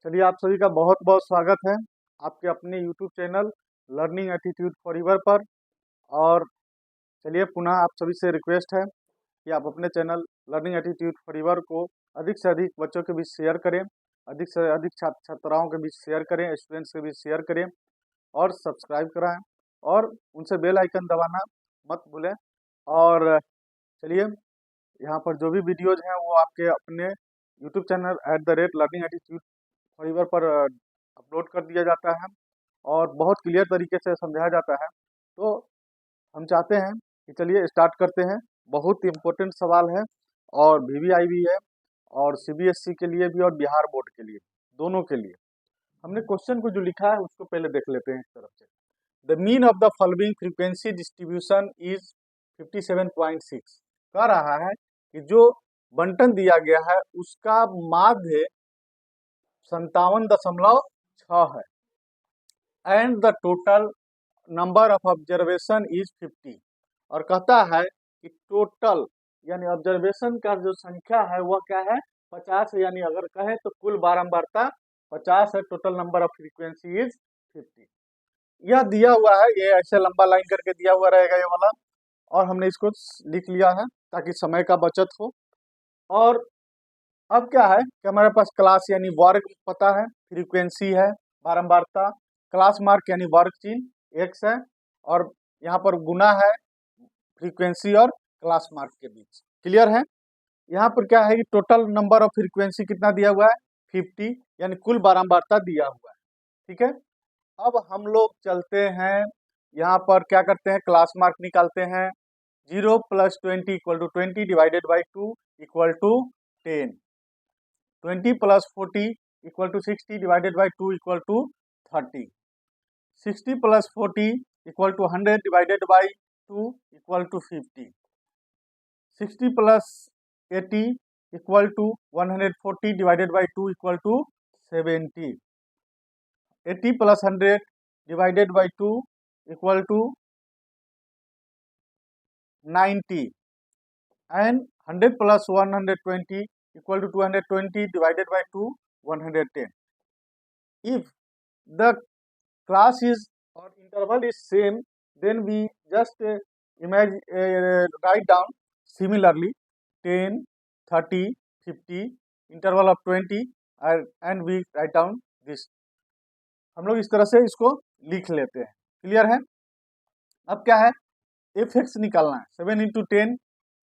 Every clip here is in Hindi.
चलिए, आप सभी का बहुत बहुत स्वागत है आपके अपने YouTube channel learning attitude forever पर। और चलिए, पुनः आप सभी से रिक्वेस्ट है कि आप अपने चैनल लर्निंग एटीट्यूड फॉरएवर को अधिक से अधिक बच्चों के बीच शेयर करें, अधिक से अधिक छात्र छात्राओं के बीच शेयर करें, स्टूडेंट्स के बीच शेयर करें और सब्सक्राइब कराएं और उनसे बेल आइकन दबाना मत भूलें। और चलिए, यहाँ पर जो भी वीडियोज हैं वो आपके अपने YouTube channel @learning attitude forever पर अपलोड कर दिया जाता है और बहुत क्लियर तरीके से समझाया जाता है। तो हम चाहते हैं कि चलिए स्टार्ट करते हैं। बहुत इम्पोर्टेंट सवाल है और वीवीआई भी है और सीबीएसई के लिए भी और बिहार बोर्ड के लिए, दोनों के लिए। हमने क्वेश्चन को जो लिखा है उसको पहले देख लेते हैं एक तरफ से। The mean of the following frequency distribution is 57.6। कह रहा है कि जो बंटन दिया गया है उसका माध्य 57.6 है and the total number of observation is 50। और कहता है कि टोटल यानी ऑब्जर्वेशन का जो संख्या है वह क्या है, 50 है। यानी अगर कहें तो कुल बारंबारता 50 है। Total number of frequency is 50। यह दिया हुआ है, ये ऐसे लंबा लाइन करके दिया हुआ रहेगा ये वाला, और हमने इसको लिख लिया है ताकि समय का बचत हो। और अब क्या है कि हमारे पास क्लास यानी वर्ग पता है, फ्रीक्वेंसी है बारंबारता, क्लास मार्क यानी वर्ग चिन्ह x है, और यहाँ पर गुना है फ्रीक्वेंसी और क्लास मार्क के बीच। क्लियर है। यहाँ पर क्या है कि टोटल नंबर ऑफ फ्रीक्वेंसी कितना दिया हुआ है, 50, यानी कुल बारंबारता दिया हुआ है। ठीक है। अब हम लोग चलते हैं, यहाँ पर क्या करते हैं, क्लास मार्क निकालते हैं। 0 + 20 = 20 divided by 2 = 10। 20 + 40 = 60 divided by 2 = 30। 60 + 40 = 100 divided by 2 = 50। 60 + 80 = 140 divided by 2 = 70। 80 + 100 divided by 2 = 90 and 100 + 120 = 220 divided by 2 110. If the class is or interval is same, then we just write down similarly 10, 30, 50, interval of 20 and we write down this. हम लोग इस तरह से इसको लिख लेते हैं। क्लियर है। अब क्या है, f(x) निकालना है। 7 × 10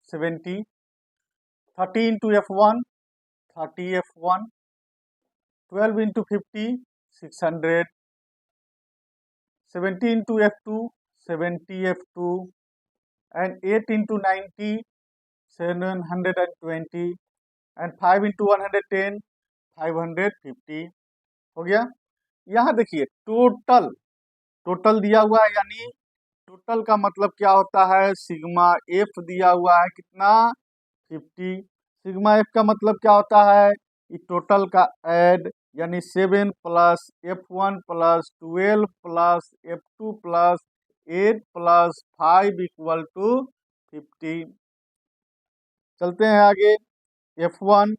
70, 30 × f1 30 f1, 12 × 50 600, 70 × f2 70 f2, and 8 × 90 720, and 5 × 110 550 हो गया। यहाँ देखिए टोटल दिया हुआ है, यानी टोटल का मतलब क्या होता है, सिग्मा एफ दिया हुआ है कितना, 50। सिग्मा एफ का मतलब क्या होता है, टोटल का ऐड, यानी 7 + f1 + 12 + f2 + 8 + 5 = 50। चलते हैं आगे। f1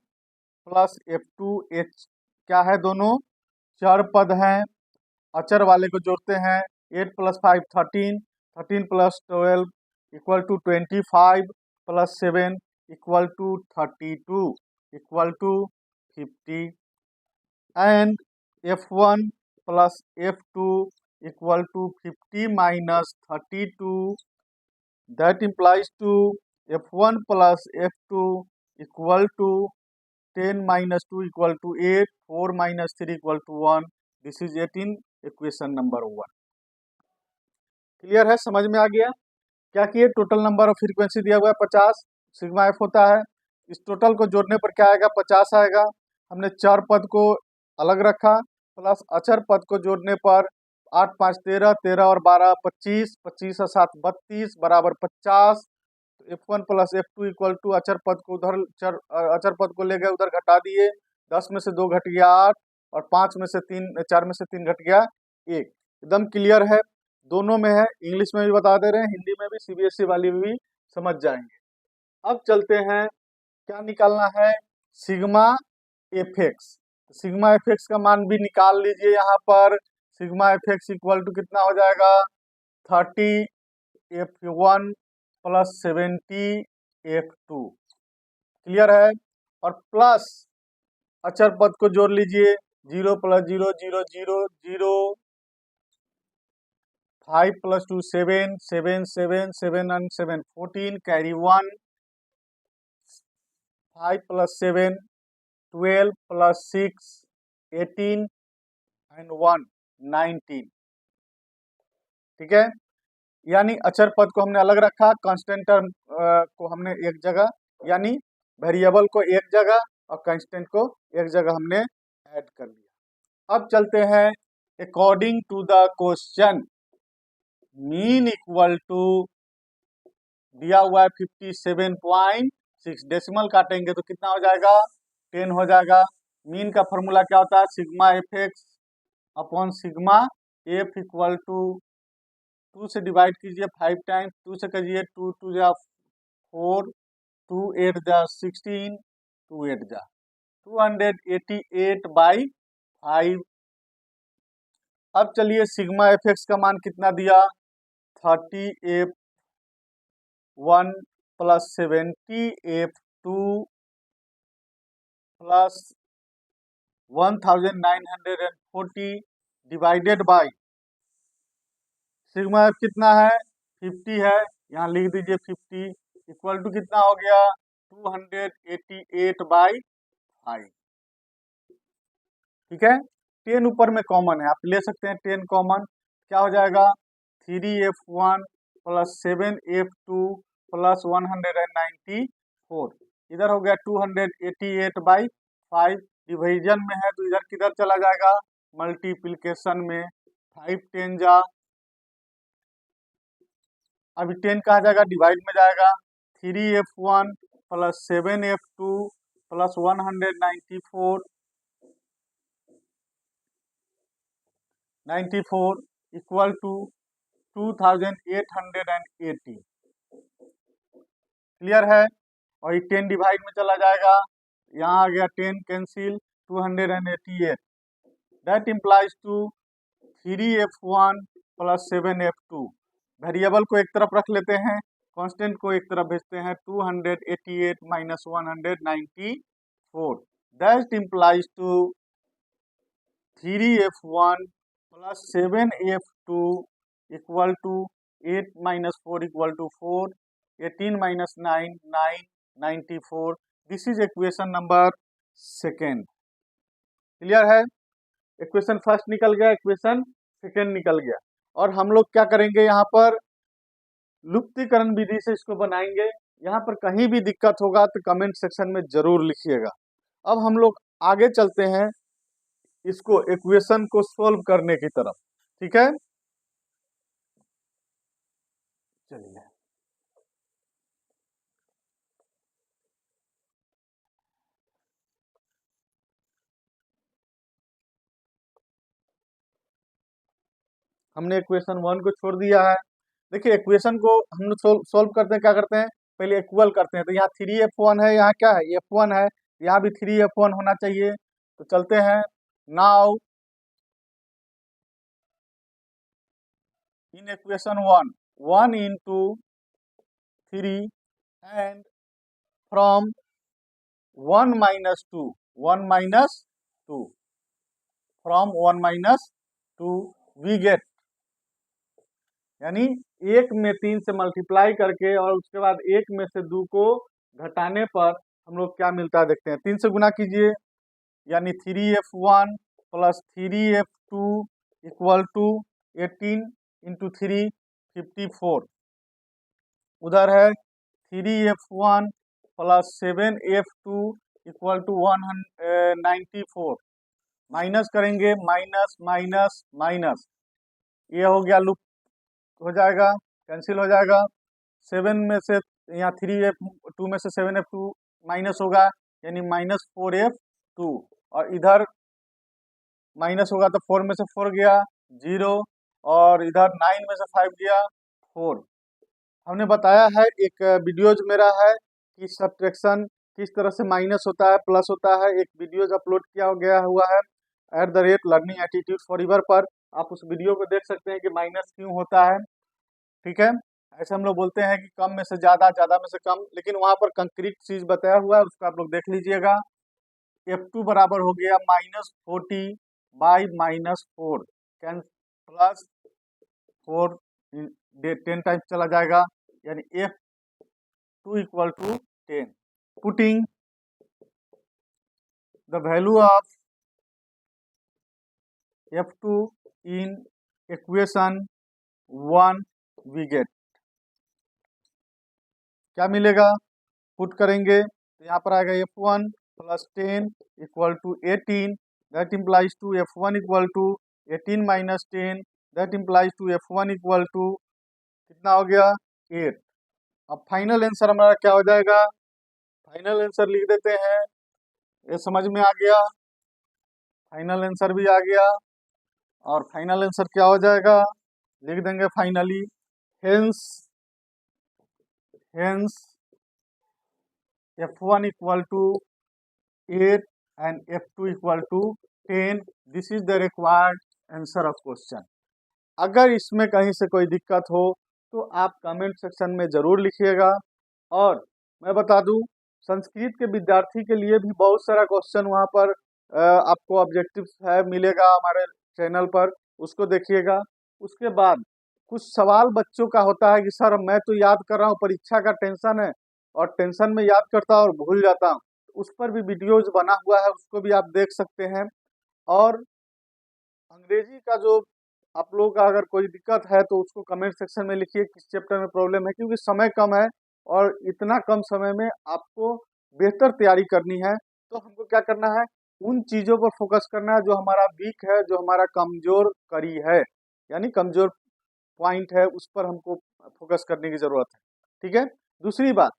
+ f2 h क्या है, दोनों चर पद हैं। अचर वाले को जोड़ते हैं। 8 + 5 13, 13 + 12 = 25 + 7 = 32 = 50, and f1 + f2 = 50 - 32, that implies to f1 + f2 = 10 - 2 = 8, 4 - 3 = 1। This is 18 equation number 1। Clear है, समझ में आ गया। क्या किए, टोटल नंबर ऑफ फ्रीक्वेंसी दिया हुआ है 50, सिग्मा एफ होता है। इस टोटल को जोड़ने पर क्या आएगा, 50 आएगा। हमने चर पद को अलग रखा, प्लस अचर पद को जोड़ने पर 8 × 5 = 13, 13 और 12 25, 25 और 7 32 बराबर 50। f1 + f2 = अचर पद को उधर अचर पद को ले गए, उधर घटा दिए। 10 में से 2 घट गया 8, और 4 में से 3 घट गया 1। एकदम क्लियर है, दोनों में है। इंग्लिश में भी बता दे रहे हैं, हिंदी में भी, सीबीएसई वाली भी समझ जाएंगे। अब चलते हैं, क्या निकालना है, sigma F). Sigma F X का मान भी निकाल लीजिए यहाँ पर। Sigma F X equal to कितना हो जाएगा 30 F1 प्लस 70 F2। क्लियर है। और प्लस अचर पद को जोड़ लीजिए 0 plus 0 0 0 0 5 plus 2 7 7 7 7 and 7 14 carry 1 5 plus 7 12 plus 6 18 and 1 19। ठीक है, यानी अचर पद को हमने अलग रखा, कांस्टेंट टर्म को हमने एक जगह, यानी वेरिएबल को एक जगह और कांस्टेंट को एक जगह हमने ऐड कर लिया। अब चलते हैं according to the question. Mean equal to दिया हुआ है 57.6, डेसिमल काटेंगे तो कितना हो जाएगा 10 हो जाएगा। मीन का फॉर्मूला क्या होता है sigma F X upon sigma F equal to 2 से डिवाइड कीजिए 5 टाइम्स, 2 से करिए 2 2 जा 4 2 8 जा 16 2 8 जा 288/5। अब चलिए सिग्मा एफ एक्स का मान कितना दिया 30 F1 plus 70 F2 plus 1940 divided by sigma F कितना है 50 है, यहाँ लिख दीजिए 50 इक्वल टू कितना हो गया 288/5। ठीक है, 10 ऊपर में कॉमन है, आप ले सकते हैं 10 कॉमन, क्या हो जाएगा 3F1 प्लस 7F2 प्लस 194। इधर हो गया 288/5, डिवीजन में है तो इधर किधर चला जाएगा मल्टीप्लिकेशन में, 5 10 जा, अभी 10 कहा जाएगा डिवाइड में जाएगा 3F1 plus 7F2 plus 194 equal to 2880। Clear है, और ये 10 डिवाइड में चला जाएगा, यहाँ आ गया 10 cancel 288, that implies to 3F1 plus 7F2। Variable को एक तरफ रख लेते हैं, कांस्टेंट को एक तरफ भेजते हैं 288 minus 194, that implies to 3F1 plus 7F2 equal to 8 minus 4 equal to 4, 18 minus 9 9 94। This is equation number second. Clear है, इक्वेशन फर्स्ट निकल गया, इक्वेशन सेकेंड निकल गया। और हम लोग क्या करेंगे यहाँ पर लुप्तीकरण विधि से इसको बनाएंगे। यहाँ पर कहीं भी दिक्कत होगा तो कमेंट सेक्शन में जरूर लिखिएगा। अब हम लोग आगे चलते हैं इसको इक्वेशन को सोल्व करने की तरफ। ठीक है, चलिए हमने इक्वेशन 1 को छोड़ दिया है। देखिए इक्वेशन को हम लोग सोल्व करते हैं, क्या करते हैं पहले इक्वल करते हैं, तो यहाँ 3F1 है, यहाँ क्या है F1 है, यहाँ भी 3F1 होना चाहिए। तो चलते हैं now in equation 1 into 3 and from 1 minus 2 from 1 minus 2 we get, यानी 1 में 3 से मल्टीप्लाई करके और उसके बाद 1 में से 2 को घटाने पर हम लोग क्या मिलता है देखते हैं। 3 से गुना कीजिए, यानी 3F1 plus 3F2 equal to 18 into 3 54। उधर है 3F1 plus 7F2 equal to 194। Minus करेंगे, माइनस माइनस माइनस, ये हो गया लूप हो जाएगा, कैंसिल हो जाएगा। 7 में से यहाँ 3F2 में से 7F2 माइनस होगा, यानी माइनस 4F2, और इधर माइनस होगा तो 4 में से 4 गया 0, और इधर 9 में से 5 गया 4। हमने बताया है एक वीडियोज मेरा है कि सब्ट्रैक्शन किस तरह से माइनस होता है, प्लस होता है, एक वीडियोज अपलोड किया गया हुआ है @लर्निंग एटीट्यूड फॉरएवर पर। आप उस वीडियो को देख सकते हैं कि माइनस क्यों होता है। ठीक है, ऐसे हम लोग बोलते हैं कि कम में से ज़्यादा, ज़्यादा में से कम, लेकिन वहाँ पर कंक्रीट चीज़ बताया हुआ है, उसको आप लोग देख लीजिएगा। F2 बराबर हो गया -40 बाई -4 कैन प्लस 4 10 टाइम्स चला जाएगा, यानी F2 equal to 10। Putting the value of F2 in equation 1 we get, क्या मिलेगा, पुट करेंगे तो यहाँ पर आएगा F1 plus 10 equal to 18, that implies to F1 equal to 18 minus 10, that implies to F1 equal to कितना हो गया 8। अब फाइनल आंसर हमारा क्या हो जाएगा, फाइनल आंसर लिख देते हैं, ये समझ में आ गया, फाइनल आंसर भी आ गया। और फाइनल आंसर क्या हो जाएगा, लिख देंगे finally, hence hence F1 equal to 8 and F2 equal to 10, this is the required answer of question. अगर इसमें कहीं से कोई दिक्कत हो तो आप कमेंट सेक्शन में ज़रूर लिखिएगा। और मैं बता दूं, संस्कृत के विद्यार्थी के लिए भी बहुत सारा क्वेश्चन वहां पर आपको ऑब्जेक्टिव्स है मिलेगा हमारे चैनल पर, उसको देखिएगा। उसके बाद कुछ सवाल बच्चों का होता है कि सर मैं तो याद कर रहा हूँ, परीक्षा का टेंशन है और टेंशन में याद करता हूँ और भूल जाता हूँ, उस पर भी वीडियोज बना हुआ है, उसको भी आप देख सकते हैं। और अंग्रेजी का जो आप लोगों का अगर कोई दिक्कत है तो उसको कमेंट सेक्शन में लिखिए किस चैप्टर में प्रॉब्लम है, क्योंकि समय कम है और इतना कम समय में आपको बेहतर तैयारी करनी है। तो हमको क्या करना है, उन चीज़ों पर फोकस करना है जो हमारा वीक है, जो हमारा कमजोर कड़ी है, यानी कमजोर पॉइंट है, उस पर हमको फोकस करने की ज़रूरत है। ठीक है, दूसरी बात,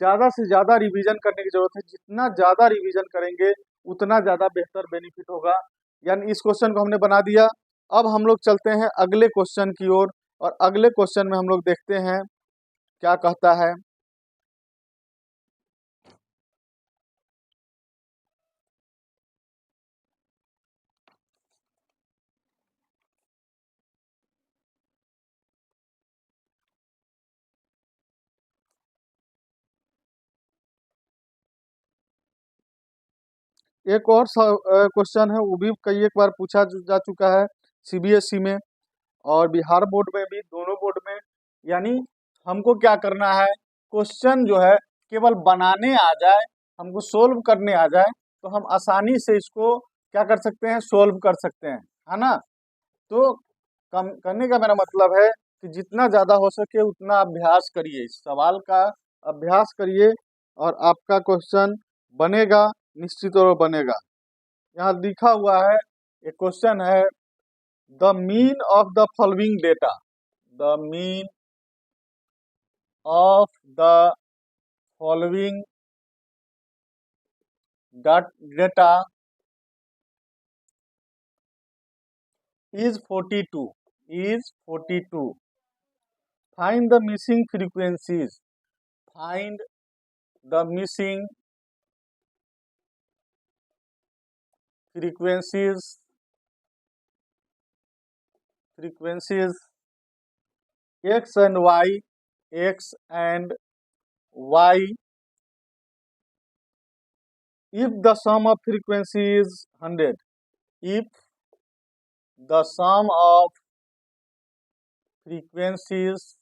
ज़्यादा से ज़्यादा रिवीजन करने की ज़रूरत है, जितना ज़्यादा रिवीजन करेंगे उतना ज़्यादा बेहतर बेनिफिट होगा। यानी इस क्वेश्चन को हमने बना दिया। अब हम लोग चलते हैं अगले क्वेश्चन की ओर, और अगले क्वेश्चन में हम लोग देखते हैं क्या कहता है। एक और क्वेश्चन है, वो भी कई एक बार पूछा जा चुका है सीबीएसई में और बिहार बोर्ड में भी, दोनों बोर्ड में। यानी हमको क्या करना है, क्वेश्चन जो है केवल बनाने आ जाए, हमको सोल्व करने आ जाए तो हम आसानी से इसको क्या कर सकते हैं, सोल्व कर सकते हैं, है ना। तो कम करने का मेरा मतलब है कि जितना ज़्यादा हो सके उतना अभ्यास करिए, इस सवाल का अभ्यास करिए और आपका क्वेश्चन बनेगा, निश्चित तौर पर बनेगा। यहाँ लिखा हुआ है, एक क्वेश्चन है, the mean of the following data, the mean of the following data is 42. Find the missing frequencies. Find the missing frequencies x and y, if the sum of frequency is 100, if the sum of frequencies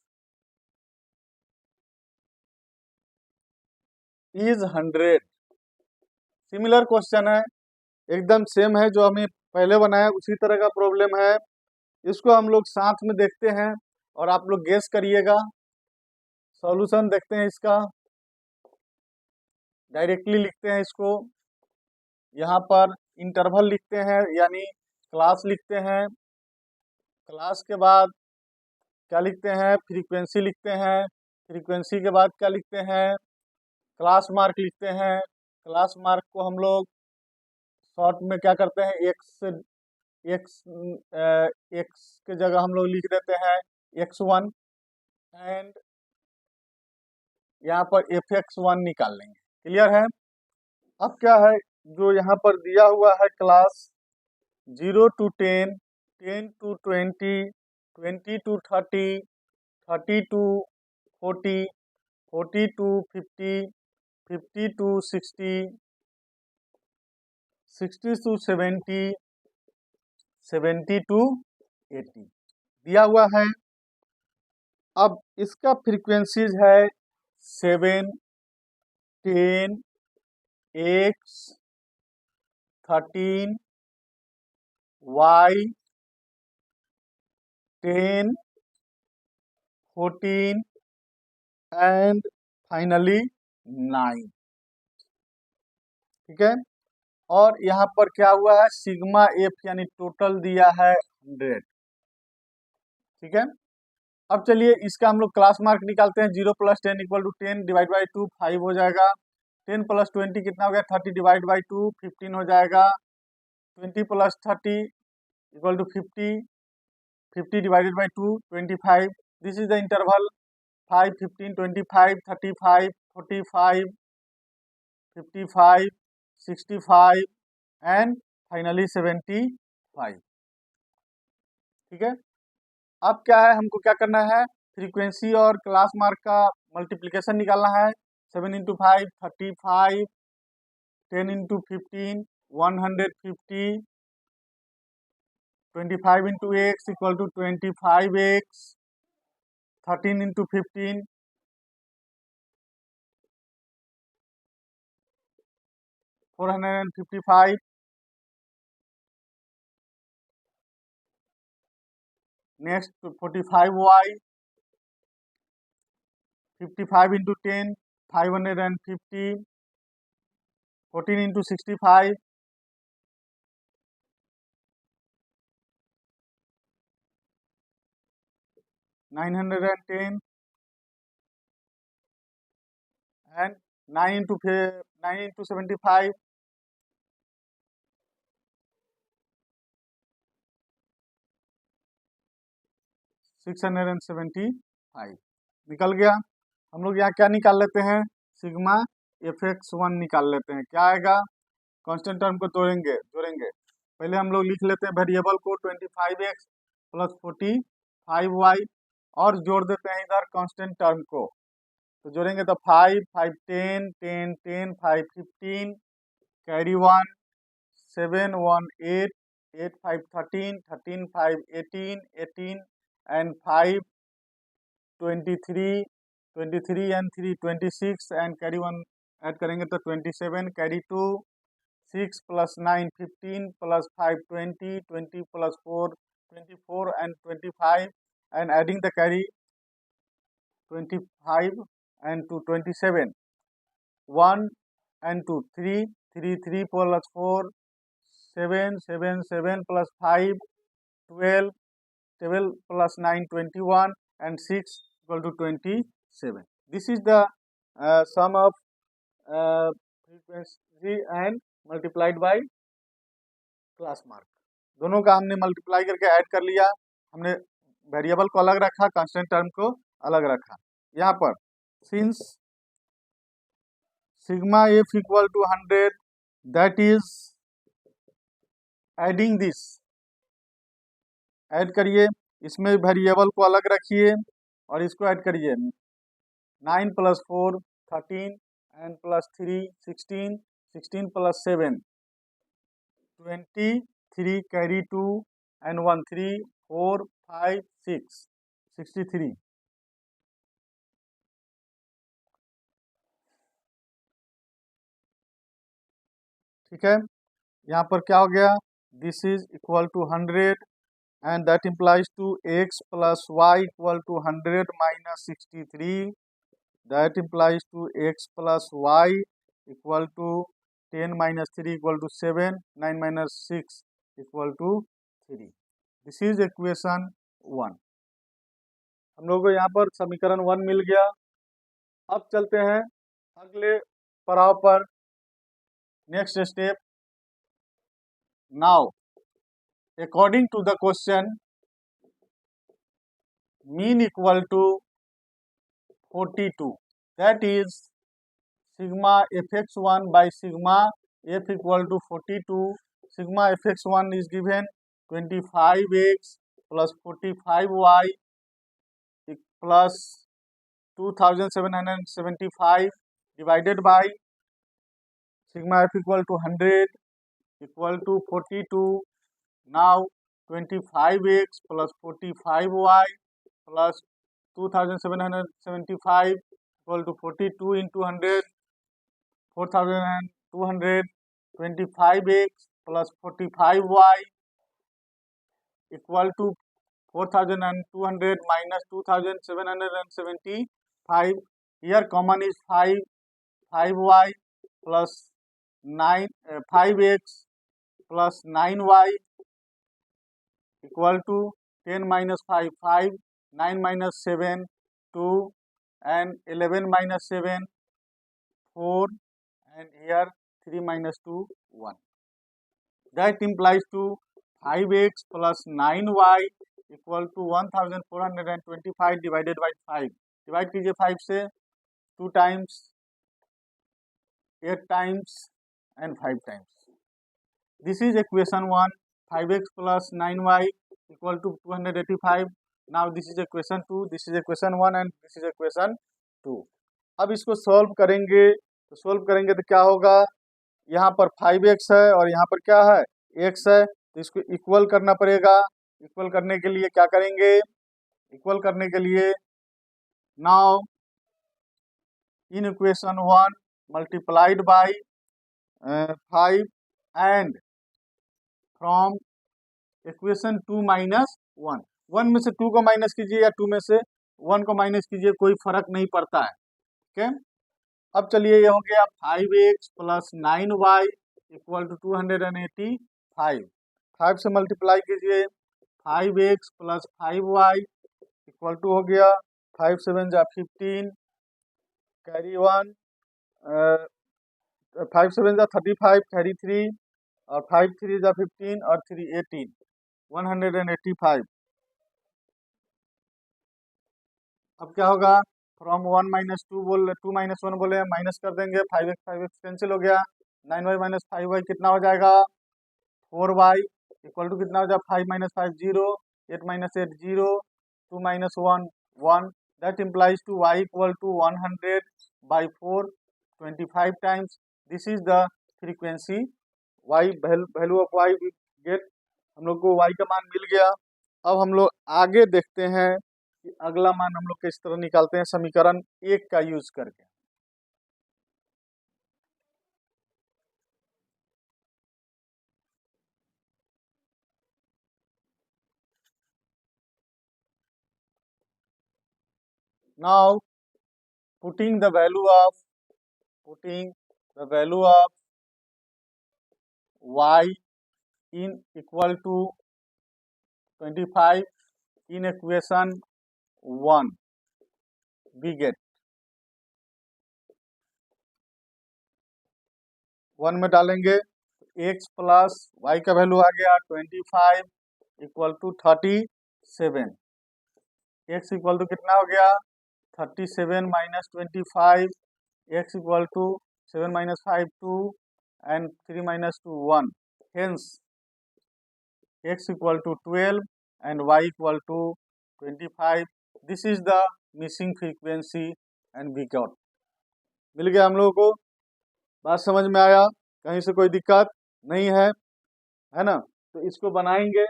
is 100। Similar question है, एकदम सेम है, जो हमें पहले बनाया उसी तरह का प्रॉब्लम है। इसको हम लोग साथ में देखते हैं और आप लोग गेस करिएगा। सॉल्यूशन देखते हैं इसका, डायरेक्टली लिखते हैं इसको। यहाँ पर इंटरवल लिखते हैं, यानी क्लास लिखते हैं। क्लास के बाद क्या लिखते हैं, फ्रीक्वेंसी लिखते हैं। फ्रीक्वेंसी के बाद क्या लिखते हैं, क्लास मार्क लिखते हैं। क्लास मार्क को हम लोग शॉर्ट में क्या करते हैं, एक्स एक्स के जगह हम लोग लिख देते हैं x1, एंड यहाँ पर fx1 निकाल लेंगे। क्लियर है। अब क्या है, जो यहाँ पर दिया हुआ है class 0 to 10, 10 to 20, 20 to 30, 30 to 40, 40 to 50, 50 to 60, 60 to 70, 70 to 80 दिया हुआ है। अब इसका फ्रीक्वेंसीज है 7, 10, X, 13, Y, 10, 14 एंड फाइनली 9। ठीक है। और यहाँ पर क्या हुआ है, सिग्मा एफ यानी टोटल दिया है 100। ठीक है। अब चलिए इसका हम लोग क्लास मार्क निकालते हैं। 0 + 10 = 10 डिवाइड बाई 2 5 हो जाएगा। 10 + 20 कितना हो गया, 30 डिवाइड बाई 2 15 हो जाएगा। 20 + 30 = 50, 50 divided by 2 25। This is the interval 5, 15, 25, 35, 45, 55, 65 and finally 75। ठीक है। अब क्या है, हमको क्या करना है, फ्रीक्वेंसी और क्लास मार्क का मल्टीप्लिकेशन निकालना है। 7 × 5 35, 10 × 15 150, 25 × x = 25x, 13 × 15 455, next 45y, 55 × 10 550, 14 × 65 910 and 9 × 75 675 निकल गया। हम लोग यहाँ क्या निकाल लेते हैं, सिग्मा fx1 निकाल लेते हैं। क्या आएगा, कांस्टेंट टर्म को जोड़ेंगे। पहले हम लोग लिख लेते हैं वेरिएबल को 25x + 45y और जोड़ देते हैं इधर कांस्टेंट टर्म को। तो जोड़ेंगे तो 5, 5 10, 10 10, 5 15, carry 1, 7 1 8, 8 5 13, 13 5 18, 18 and 5 23, 23 and 3 26 and carry 1 add करेंगे तो 27, carry 2 6 + 9 15 + 5 20, 20 + 4 24 and 25 and adding the carry 25 and to 27, 1 and 2 3 3 3 + 4 7 7 7 + 5 12 12 + 9 21 and 6 = 27. This is the sum of frequency and multiplied by class mark. दोनों का हमने मल्टीप्लाई करके ऐड कर लिया। हमने वेरिएबल को अलग रखा, कांस्टेंट टर्म को अलग रखा। यहाँ पर since sigma F equal to 100, that is adding this, add करिए, इसमें वेरिएबल को अलग रखिए और इसको ऐड करिए। 9 + 4 13 and +3 16, 16 + 7 23, कैरी 2 and 1 3 4 5 6 63। ठीक है। यहाँ पर क्या हो गया, this is equal to 100 and that implies to x + y = 100 - 63, that implies to x + y = 10 - 3 = 7, 9 - 6 = 3। This is equation 1। हम लोग को यहाँ पर समीकरण 1 मिल गया। अब चलते हैं अगले पड़ाव पर, next step. Now according to the question, mean equal to 42, that is sigma fx1 by sigma f equal to 42. Sigma fx1 is given 25x plus 45y plus 2775 divided by sigma f equal to 100 equal to 42. Now 25x plus 45y plus 2775 equal to 42 into 100, 4200. 25x plus 45y equal to 4200 minus 2775. Here common is 5y plus 5x plus 9y equal to 10 minus 5, 5, 9 minus 7, 2, and 11 minus 7, 4, and here 3 minus 2, 1. That implies to 5x plus 9y equal to 1425 divided by 5. Divide कीजिए 5 से, 2 times, 8 times, and 5 times. This is equation 1. 5x plus 9y equal to 285. Now this is equation 2, this is equation 1 and this is equation 2. अब इसको सॉल्व करेंगे तो क्या होगा, यहाँ पर 5x है और यहाँ पर क्या है, x है, तो इसको इक्वल करना पड़ेगा। इक्वल करने के लिए क्या करेंगे, इक्वल करने के लिए now in equation 1 multiplied by 5 and from equation 2 minus 1, 1 में से 2 को माइनस कीजिए या 2 में से 1 को माइनस कीजिए, कोई फर्क नहीं पड़ता है। ठीक है, अब चलिए ये हो गया 5x plus 9y equal to 285। 5 से मल्टीप्लाई कीजिए, 5x plus 5y equal to हो गया 5 7 जा 15, कैरी 1, 5 7 जा 35, कैरी 3, और 5 3 जा 15 और 3 18, 185। अब क्या होगा, फ्रॉम 1 माइनस 2 बोल 2 माइनस 1 बोले, माइनस कर देंगे, 5x कैंसिल हो गया, 9y माइनस 5y कितना हो जाएगा, 4y इक्वल टू कितना हो जाएगा, 5 minus 5 0, 8 minus 8 0, 2 minus 1 1, that implies to y equal to 100 by 4, 25 times. This is the frequency y, value of y we get, हम लोग को y का मान मिल गया। अब हम लोग आगे देखते हैं कि अगला मान हम लोग किस तरह निकालते हैं समीकरण 1 का यूज करके। Now putting the value of y in equal to 25 in equation 1, we get 1 में डालेंगे x प्लस y का वैल्यू आ गया 25 equal to 37, x equal to कितना हो गया 37 minus 25, x equal to 7 minus 5 2 and 3 minus 2 1, hence x equal to 12 and y equal to 25. This is the missing frequency and we got, मिल गया हम लोगों को। बात समझ में आया, कहीं से कोई दिक्कत नहीं है ना। तो इसको बनाएंगे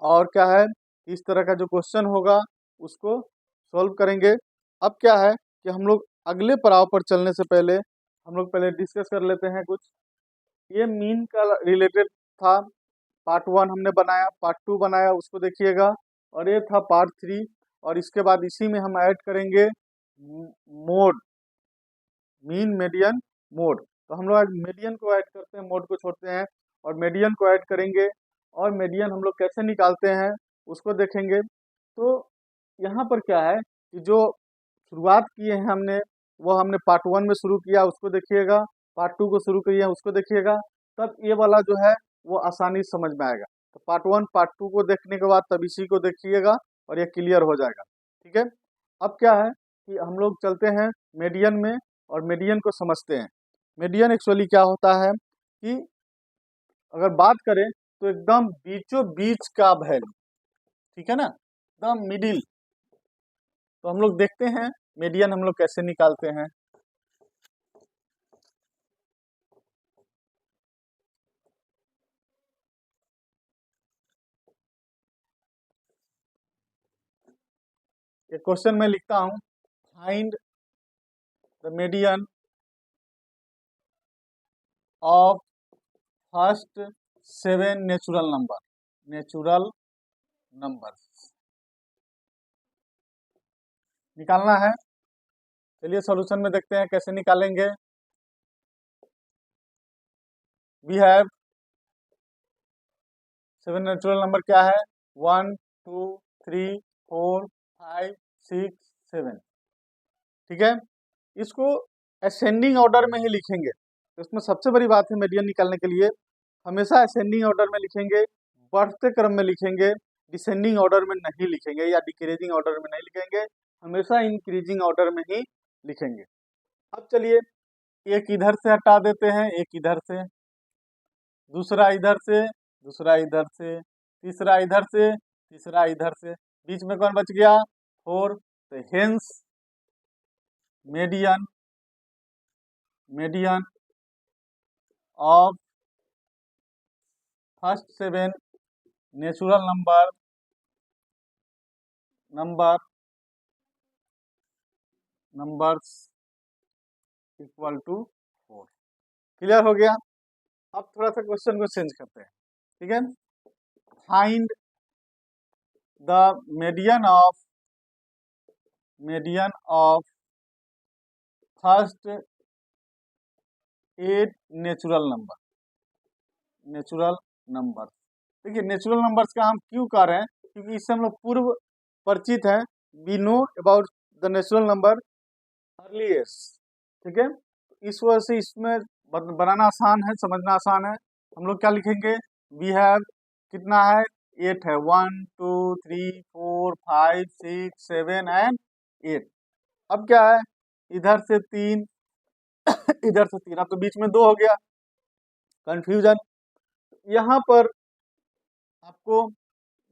और क्या है, इस तरह का जो क्वेश्चन होगा उसको सॉल्व करेंगे। अब क्या है कि हम लोग अगले पड़ाव पर चलने से पहले हम लोग पहले डिस्कस कर लेते हैं कुछ। ये मीन का रिलेटेड था, पार्ट 1 हमने बनाया, पार्ट 2 बनाया, उसको देखिएगा, और ये था पार्ट 3, और इसके बाद इसी में हम ऐड करेंगे मोड, मीन मीडियन मोड। तो हम लोग आज मीडियन को ऐड करते हैं, मोड को छोड़ते हैं और मीडियन को ऐड करेंगे, और मीडियन हम लोग कैसे निकालते हैं उसको देखेंगे। तो यहाँ पर क्या है कि जो शुरुआत किए हैं हमने, वो हमने पार्ट 1 में शुरू किया, उसको देखिएगा, पार्ट 2 को शुरू किया उसको देखिएगा, तब ये वाला जो है वो आसानी समझ में आएगा। तो पार्ट 1 पार्ट 2 को देखने के बाद तब इसी को देखिएगा और ये क्लियर हो जाएगा। ठीक है, अब क्या है कि हम लोग चलते हैं मीडियन में, और मीडियन को समझते हैं। मीडियन एक्चुअली क्या होता है कि अगर बात करें तो एकदम बीचों बीच का वैल्यू, ठीक है ना, एकदम मिडिल। तो हम लोग देखते हैं मीडियन हम लोग कैसे निकालते हैं। एक क्वेश्चन में लिखता हूं, find the median of first 7 natural number निकालना है। चलिए सॉल्यूशन में देखते हैं कैसे निकालेंगे। वी हैव 7 नेचुरल नंबर क्या है, 1 2 3 4 5 6 7, ठीक है। इसको असेंडिंग ऑर्डर में ही लिखेंगे। तो इसमें सबसे बड़ी बात है मीडियन निकालने के लिए हमेशा असेंडिंग ऑर्डर में लिखेंगे, बढ़ते क्रम में लिखेंगे, डिसेंडिंग ऑर्डर में नहीं लिखेंगे या डिक्रीजिंग ऑर्डर में नहीं लिखेंगे, हमेशा इंक्रीजिंग ऑर्डर में ही लिखेंगे। अब चलिए एक इधर से हटा देते हैं, एक इधर से, दूसरा इधर से, दूसरा इधर से, तीसरा इधर से, तीसरा इधर से, बीच में कौन बच गया, 4। तो hence median of first 7 natural numbers equal to 4। Clear हो गया। अब थोड़ा सा क्वेश्चन को चेंज करते हैं, ठीक है। Find the median of first 8 natural number. देखिए नेचुरल नंबर्स का हम क्यों कर रहे हैं, क्योंकि इससे हम लोग पूर्व परिचित हैं। We know about the natural number earliest, ठीक है। इस वजह से इसमें बनाना आसान है, समझना आसान है। हम लोग क्या लिखेंगे, वी हैव कितना है, 8 है, 1 2 3 4 5 6 7 एंड 8। अब क्या है, इधर से 3 इधर से 3, अब तो बीच में 2 हो गया, कंफ्यूजन। यहाँ पर आपको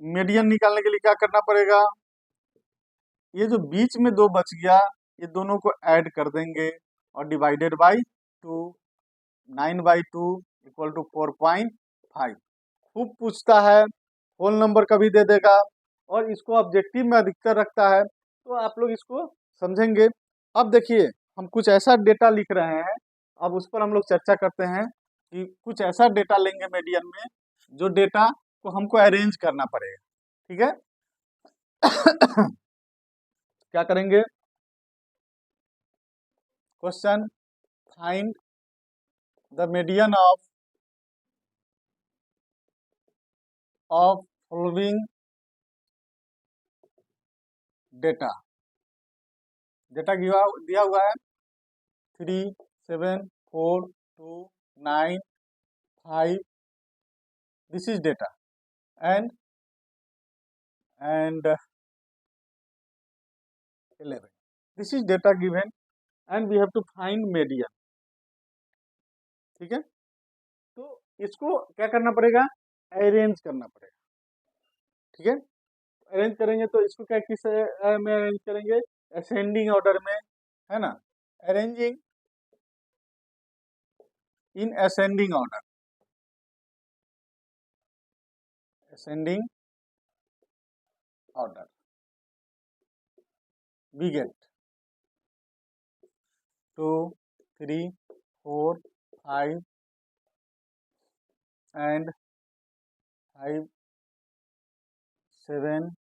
मीडियन निकालने के लिए क्या करना पड़ेगा, ये जो बीच में 2 बच गया ये दोनों को ऐड कर देंगे और डिवाइडेड बाई 2, 9/2 इक्वल टू 4.5। खूब पूछता है, होल नंबर कभी दे देगा और इसको ऑब्जेक्टिव में अधिकतर रखता है, तो आप लोग इसको समझेंगे। अब देखिए हम कुछ ऐसा डेटा लिख रहे हैं, अब उस पर हम लोग चर्चा करते हैं कि कुछ ऐसा डेटा लेंगे मीडियन में, जो डेटा को हमको अरेंज करना पड़ेगा, ठीक है। क्या करेंगे, question, find the median of following data दिया हुआ है 3 7 4 2 9 5, this is data and 11, this is data given and we have to find median, ठीक है। तो इसको क्या करना पड़ेगा, अरेंज करना पड़ेगा, ठीक है। अरेंज करेंगे तो इसको क्या किस में अरेंज करेंगे, असेंडिंग ऑर्डर में, है ना, arranging in ascending order, ascending order, we get 2 3 4 5 and 5 7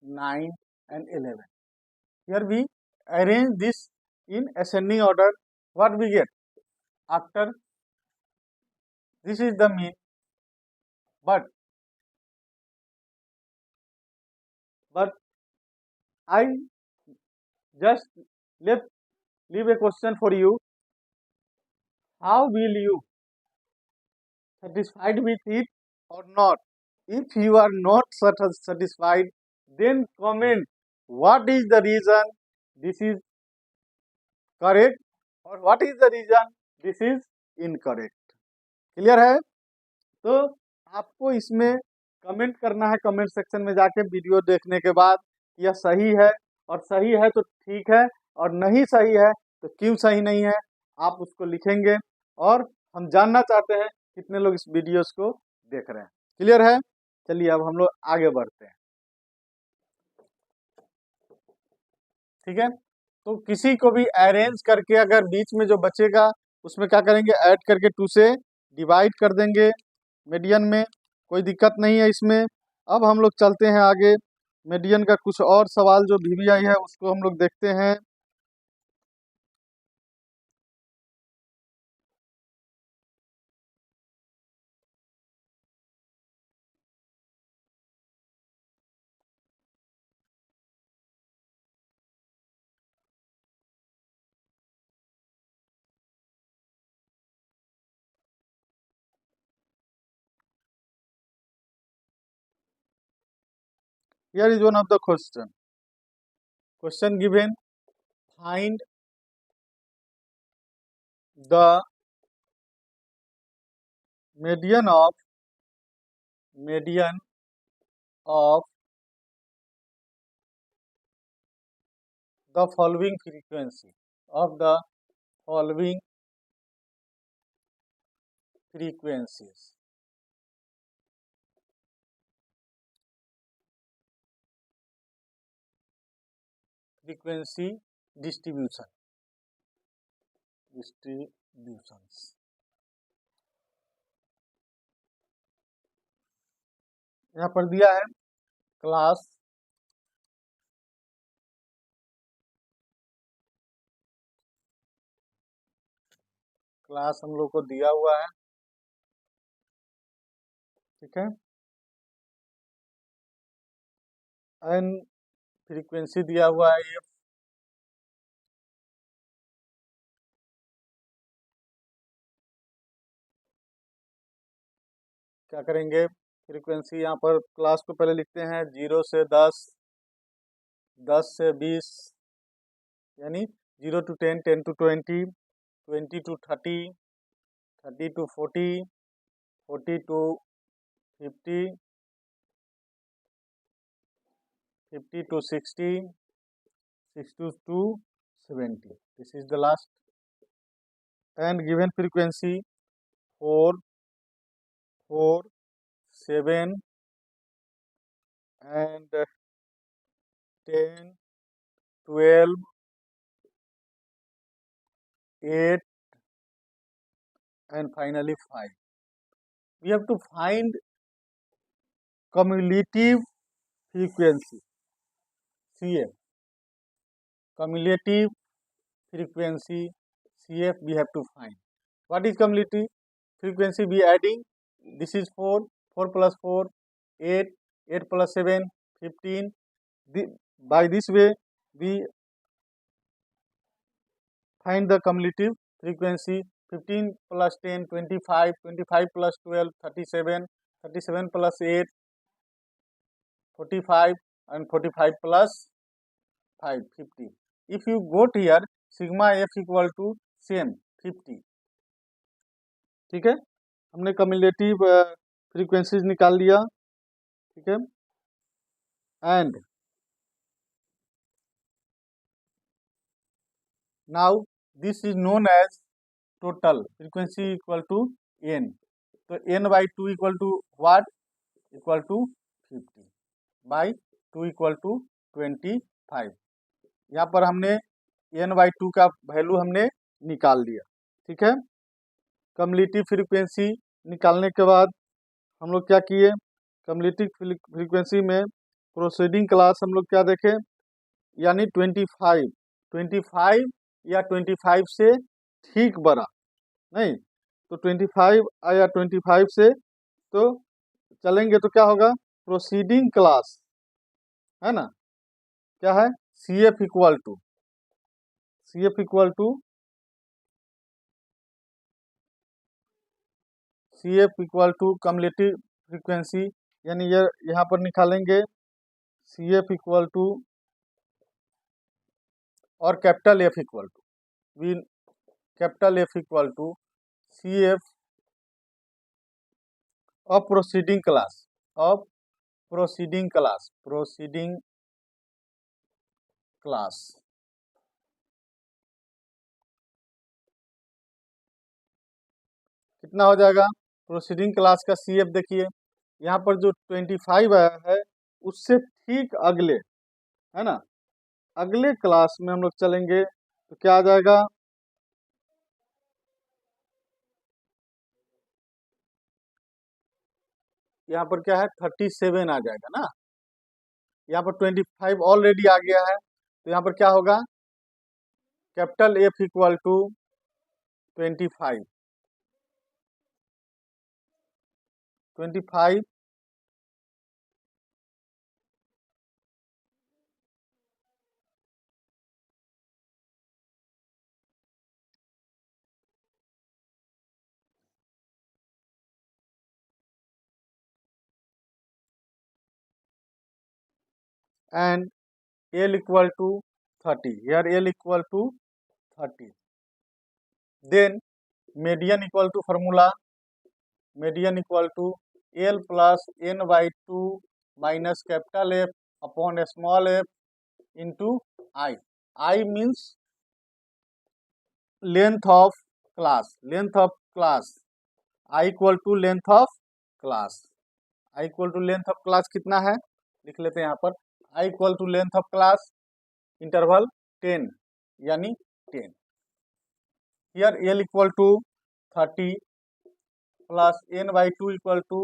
9 and 11. Here we arrange this in ascending order. What we get after, this is the mean, but I just leave a question for you. How will you satisfied with it or not? If you are not satisfied, then comment what is the reason. This is correct, और what is the reason, this is incorrect. Clear है? तो आपको इसमें कमेंट करना है, कमेंट सेक्शन में जाके वीडियो देखने के बाद, यह सही है, और सही है तो ठीक है, और नहीं सही है तो क्यों सही नहीं है, आप उसको लिखेंगे, और हम जानना चाहते हैं कितने लोग इस वीडियोस को देख रहे हैं। क्लियर है? चलिए अब हम लोग आगे बढ़ते हैं। ठीक है, तो किसी को भी अरेंज करके अगर बीच में जो बचेगा उसमें क्या करेंगे, ऐड करके 2 से डिवाइड कर देंगे मीडियन में, कोई दिक्कत नहीं है इसमें। अब हम लोग चलते हैं आगे, मीडियन का कुछ और सवाल जो वीवीआई है उसको हम लोग देखते हैं। Here is one of the question given, find the median of the following frequency, of the following frequencies. Frequency distributions। यहाँ पर दिया है क्लास हम लोग को दिया हुआ है। ठीक है, एन फ्रीक्वेंसी दिया हुआ है, ये क्या करेंगे, फ्रीक्वेंसी यहाँ पर क्लास को पहले लिखते हैं 0 से 10, 10 से 20, यानी 0 to 10, 10 to 20, 20 to 30, 30 to 40, 40 to 50, 50 to 60, 60 to 70. This is the last. And given frequency 4, 4, 7 and 10, 12, 8 and finally 5. We have to find cumulative frequency, CF. Cumulative frequency, CF, we have to find. What is cumulative frequency? We adding, this is 4, 4 plus 4, 8, 8 plus 7, 15. By this way, we find the cumulative frequency. 15 plus 10, 25, 25 plus 12, 37, 37 plus 8, 45, and 45 plus 5, 50. If you go to here, sigma f equal to same 50. ठीक है, हमने cumulative frequencies निकाल लिया। ठीक है, and now this is known as total frequency equal to n. तो n by 2 equal to what? Equal to 50 by 2 equal to 25। यहाँ पर हमने n by 2 का वैल्यू हमने निकाल लिया। ठीक है, कम्युलेटिव फ्रीक्वेंसी निकालने के बाद हम लोग क्या किए, कम्युलेटिव फ्रीक्वेंसी में प्रोसीडिंग क्लास हम लोग क्या देखें, यानी 25, 25 या 25 से ठीक बड़ा नहीं, तो 25 या 25 से तो चलेंगे तो क्या होगा, प्रोसीडिंग क्लास है ना, क्या है, C F equal to cumulative frequency, यानी ये यहाँ पर निकालेंगे सी एफ इक्वल टू और capital F equal to, we capital F equal to C F of proceeding class, of proceeding class. कितना हो जाएगा? प्रोसीडिंग क्लास का सी एफ देखिए, यहाँ पर जो 25 आया है उससे ठीक अगले, है ना, अगले क्लास में हम लोग चलेंगे तो क्या आ जाएगा? यहाँ पर क्या है? 37 आ जाएगा ना। यहाँ पर 25 ऑलरेडी आ गया है, तो यहाँ पर क्या होगा? Capital F equal to 25, 25 and L equal to 30. Here L equal to 30. Then median equal to formula, median equal to L plus n by 2 minus capital F upon a small f into I. I means length of class, length of class. I equal to length of class. I equal to length of class कितना है? लिख लेते हैं यहाँ पर। I equal to length of class interval 10 यानी 10. Here L equal to 30 plus n by 2 equal to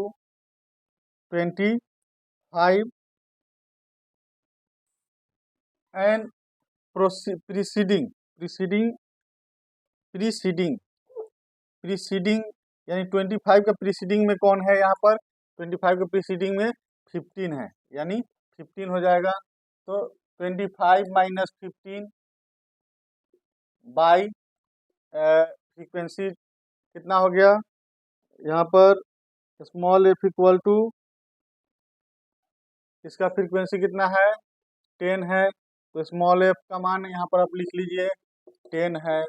25 and preceding यानी 25 का प्रीसीडिंग में कौन है? यहाँ पर 25 का प्रीसीडिंग में 15 है, यानी 15 हो जाएगा। तो 25 माइनस 15 बाई फ्रीक्वेंसी कितना हो गया? यहाँ पर स्मॉल एफ इक्वल टू, इसका फ्रीक्वेंसी कितना है? 10 है, तो स्मॉल एफ का मान यहाँ पर आप लिख लीजिए 10 है।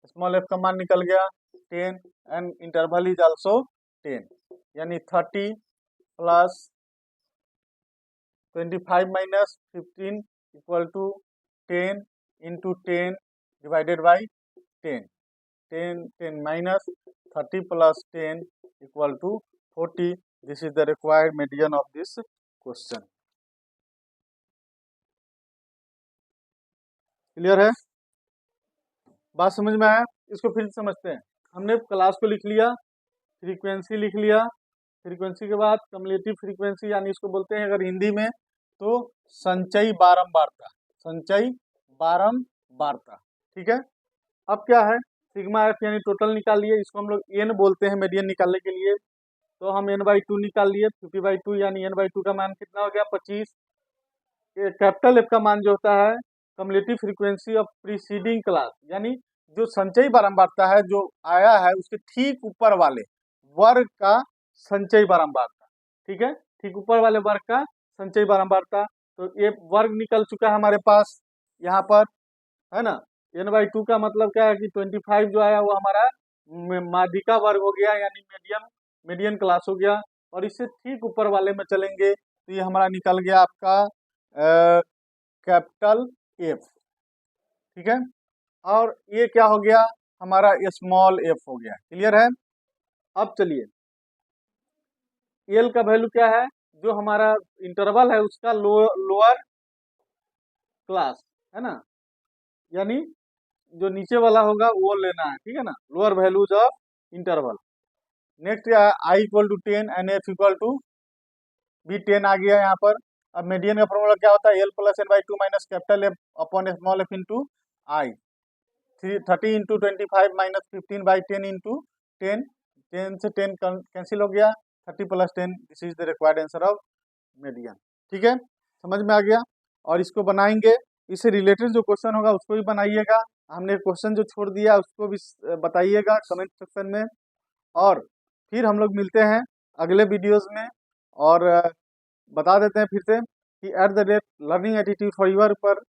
स्मॉल एफ का मान निकल गया 10 एंड इंटरवल इज आल्सो 10, यानी 30 plus 25 minus 15 equal to 10 into 10 divided by 10, 10 minus 30 plus 10 equal to 40. This is the required median of this question. Clear है? बात समझ में आया? इसको फिर समझते हैं। हमने क्लास को लिख लिया, फ्रीक्वेंसी लिख लिया, फ्रीक्वेंसी के बाद कम्युलेटिव फ्रीक्वेंसी यानी इसको बोलते हैं अगर हिंदी में तो संचयी बारंबारता, संचयी बारंबारता। ठीक है, अब क्या है? सिग्मा एफ यानी टोटल निकाल लिए, इसको हम लोग एन बोलते हैं मीडियन निकालने के लिए। तो हम एन बाई 2 निकाल लिए, 50/2 यानी एन बाई 2 का मान कितना हो गया? 25। कैपिटल एफ का मान जो होता है cumulative frequency of preceding class, यानी जो संचयी बारंबारता है जो आया है उसके ठीक ऊपर वाले वर्ग का संचयी बारंबारता। ठीक है, ठीक ऊपर वाले वर्ग का संचयी बारंबारता। तो ये वर्ग निकल चुका है हमारे पास यहाँ पर, है ना। n बाई 2 का मतलब क्या है कि 25 जो आया वो हमारा माध्यिका वर्ग हो गया, यानी मीडियन क्लास हो गया। और इससे ठीक ऊपर वाले में चलेंगे तो ये हमारा निकल गया आपका कैपिटल एफ। ठीक है, और ये क्या हो गया? हमारा स्मॉल एफ हो गया। क्लियर है? अब चलिए, एल का वैल्यू क्या है? जो हमारा इंटरवल है उसका लोअर क्लास, है ना, यानी जो नीचे वाला होगा वो लेना है। ठीक है ना, lower values of interval. Next क्या है? I equal to 10 and f equal to भी 10 आ गया यहाँ पर। अब मीडियन का फॉर्मूला क्या होता है? L plus N by 2 minus capital F upon small F into I. 30 into 25 minus 15 by 10 into 10, 10 से 10 कैंसिल हो गया, 30 plus 10, this is the required answer of median. ठीक है, समझ में आ गया? और इसको बनाएंगे, इससे रिलेटेड जो क्वेश्चन होगा उसको भी बनाइएगा। हमने क्वेश्चन जो छोड़ दिया उसको भी बताइएगा कमेंट सेक्शन में। और फिर हम लोग मिलते हैं अगले वीडियोस में। और बता देते हैं फिर से कि @लर्निंग एटीट्यूड फॉर यूर पर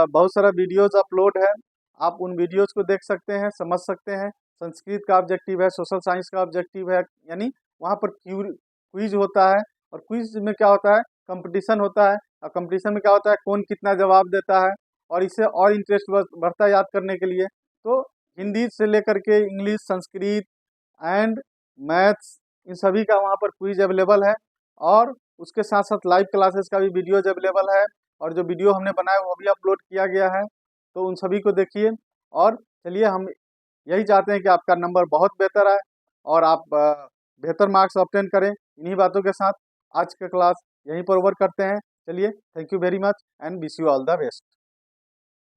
बहुत सारा वीडियोस अपलोड है, आप उन वीडियोज़ को देख सकते हैं, समझ सकते हैं। संस्कृत का ऑब्जेक्टिव है, सोशल साइंस का ऑब्जेक्टिव है, यानी वहाँ पर क्विज होता है, और क्विज में क्या होता है, कंपटीशन होता है, और कंपटीशन में क्या होता है, कौन कितना जवाब देता है, और इससे और इंटरेस्ट बढ़ता है याद करने के लिए। तो हिंदी से लेकर के इंग्लिश, संस्कृत एंड मैथ्स, इन सभी का वहाँ पर क्विज अवेलेबल है, और उसके साथ साथ लाइव क्लासेस का भी वीडियोज अवेलेबल है, और जो वीडियो हमने बनाया वो भी अपलोड किया गया है। तो उन सभी को देखिए, और चलिए हम यही चाहते हैं कि आपका नंबर बहुत बेहतर आए, और आप बेहतर मार्क्स ऑब्टेन करें। इन्हीं बातों के साथ आज का क्लास यहीं पर ओवर करते हैं। चलिए, thank you very much and wish you all the best.